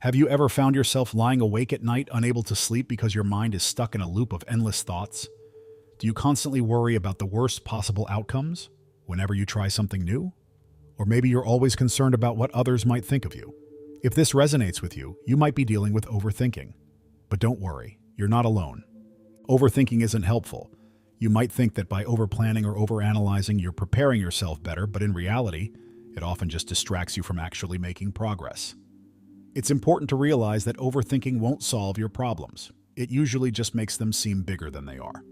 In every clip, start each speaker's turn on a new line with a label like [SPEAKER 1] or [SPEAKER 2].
[SPEAKER 1] Have you ever found yourself lying awake at night, unable to sleep because your mind is stuck in a loop of endless thoughts? Do you constantly worry about the worst possible outcomes whenever you try something new? Or maybe you're always concerned about what others might think of you. If this resonates with you, you might be dealing with overthinking. But don't worry, you're not alone. Overthinking isn't helpful. You might think that by overplanning or overanalyzing, you're preparing yourself better, but in reality, it often just distracts you from actually making progress. It's important to realize that overthinking won't solve your problems. It usually just makes them seem bigger than they are.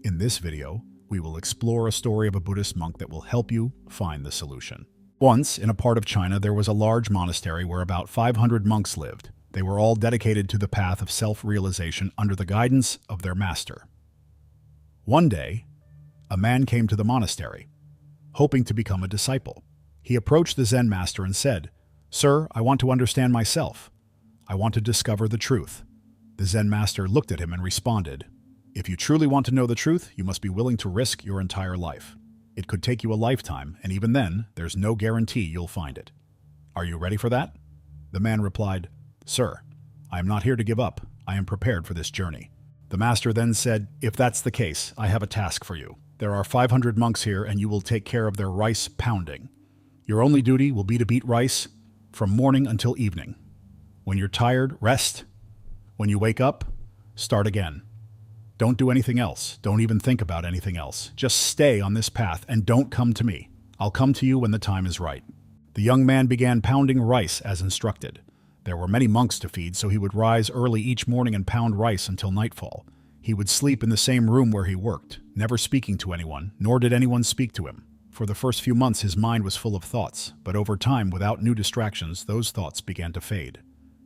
[SPEAKER 1] In this video, we will explore a story of a Buddhist monk that will help you find the solution. Once, in a part of China, there was a large monastery where about 500 monks lived. They were all dedicated to the path of self-realization under the guidance of their master. One day, a man came to the monastery, hoping to become a disciple. He approached the Zen master and said, "Sir, I want to understand myself. I want to discover the truth." The Zen master looked at him and responded, "If you truly want to know the truth, you must be willing to risk your entire life. It could take you a lifetime, and even then, there's no guarantee you'll find it. Are you ready for that?" The man replied, "Sir, I am not here to give up. I am prepared for this journey." The master then said, "If that's the case, I have a task for you. There are 500 monks here, and you will take care of their rice pounding. Your only duty will be to beat rice from morning until evening. When you're tired, rest. When you wake up, start again. Don't do anything else. Don't even think about anything else. Just stay on this path and don't come to me. I'll come to you when the time is right." The young man began pounding rice as instructed. There were many monks to feed, so he would rise early each morning and pound rice until nightfall. He would sleep in the same room where he worked, never speaking to anyone, nor did anyone speak to him. For the first few months, his mind was full of thoughts, but over time, without new distractions, those thoughts began to fade.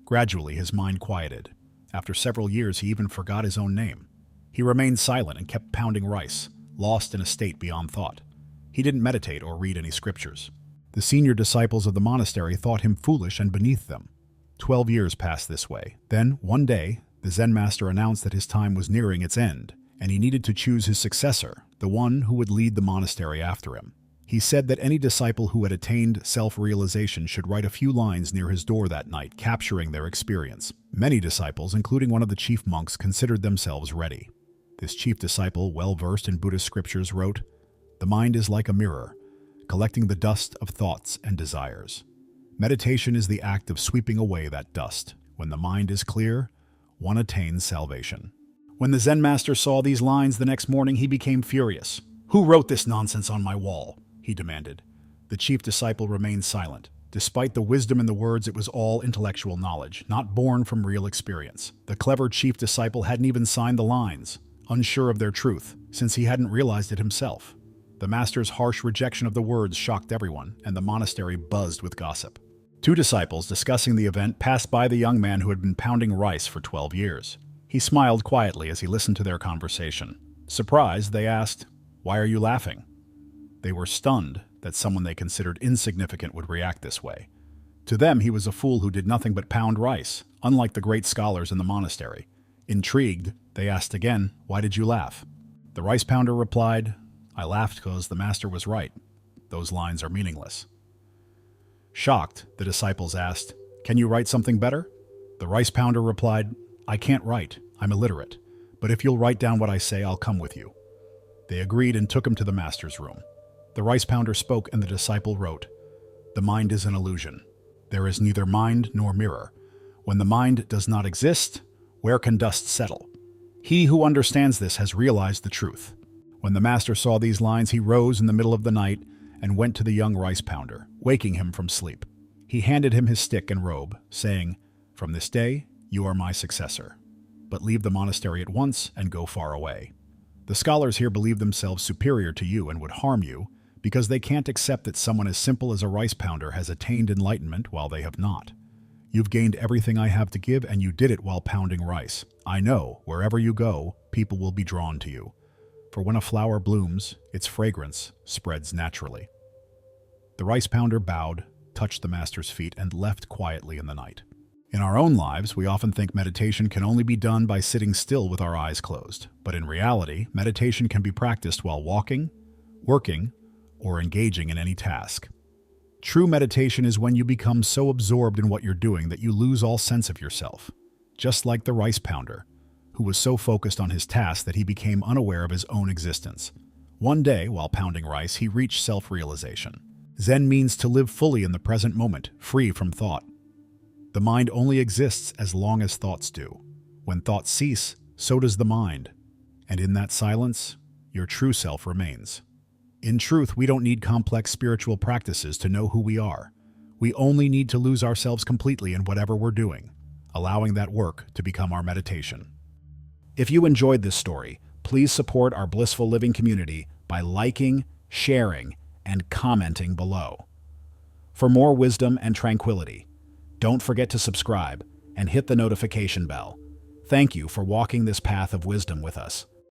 [SPEAKER 1] Gradually, his mind quieted. After several years, he even forgot his own name. He remained silent and kept pounding rice, lost in a state beyond thought. He didn't meditate or read any scriptures. The senior disciples of the monastery thought him foolish and beneath them. 12 years passed this way. Then, one day, the Zen master announced that his time was nearing its end, and he needed to choose his successor, the one who would lead the monastery after him. He said that any disciple who had attained self-realization should write a few lines near his door that night, capturing their experience. Many disciples, including one of the chief monks, considered themselves ready. This chief disciple, well-versed in Buddhist scriptures, wrote, "The mind is like a mirror, collecting the dust of thoughts and desires. Meditation is the act of sweeping away that dust. When the mind is clear, one attains salvation." When the Zen master saw these lines the next morning, he became furious. "Who wrote this nonsense on my wall?" he demanded. The chief disciple remained silent. Despite the wisdom in the words, it was all intellectual knowledge, not born from real experience. The clever chief disciple hadn't even signed the lines, unsure of their truth, since he hadn't realized it himself. The master's harsh rejection of the words shocked everyone, and the monastery buzzed with gossip. Two disciples discussing the event passed by the young man who had been pounding rice for 12 years. He smiled quietly as he listened to their conversation. Surprised, they asked, "Why are you laughing?" They were stunned that someone they considered insignificant would react this way. To them, he was a fool who did nothing but pound rice, unlike the great scholars in the monastery. Intrigued, they asked again, "Why did you laugh?" The rice pounder replied, "I laughed because the master was right. Those lines are meaningless." Shocked, the disciples asked, "Can you write something better?" The rice pounder replied, "I can't write. I'm illiterate. But if you'll write down what I say, I'll come with you." They agreed and took him to the master's room. The rice pounder spoke and the disciple wrote, "The mind is an illusion. There is neither mind nor mirror. When the mind does not exist, where can dust settle? He who understands this has realized the truth." When the master saw these lines, he rose in the middle of the night and went to the young rice pounder, waking him from sleep. He handed him his stick and robe, saying, "From this day, you are my successor. But leave the monastery at once and go far away. The scholars here believe themselves superior to you and would harm you because they can't accept that someone as simple as a rice pounder has attained enlightenment while they have not. You've gained everything I have to give, and you did it while pounding rice. I know, wherever you go, people will be drawn to you. For when a flower blooms, its fragrance spreads naturally." The rice pounder bowed, touched the master's feet, and left quietly in the night. In our own lives, we often think meditation can only be done by sitting still with our eyes closed. But in reality, meditation can be practiced while walking, working, or engaging in any task. True meditation is when you become so absorbed in what you're doing that you lose all sense of yourself. Just like the rice pounder, who was so focused on his task that he became unaware of his own existence. One day, while pounding rice, he reached self-realization. Zen means to live fully in the present moment, free from thought. The mind only exists as long as thoughts do. When thoughts cease, so does the mind. And in that silence, your true self remains. In truth, we don't need complex spiritual practices to know who we are. We only need to lose ourselves completely in whatever we're doing, allowing that work to become our meditation. If you enjoyed this story, please support our Blissful Living community by liking, sharing, and commenting below. For more wisdom and tranquility, don't forget to subscribe and hit the notification bell. Thank you for walking this path of wisdom with us.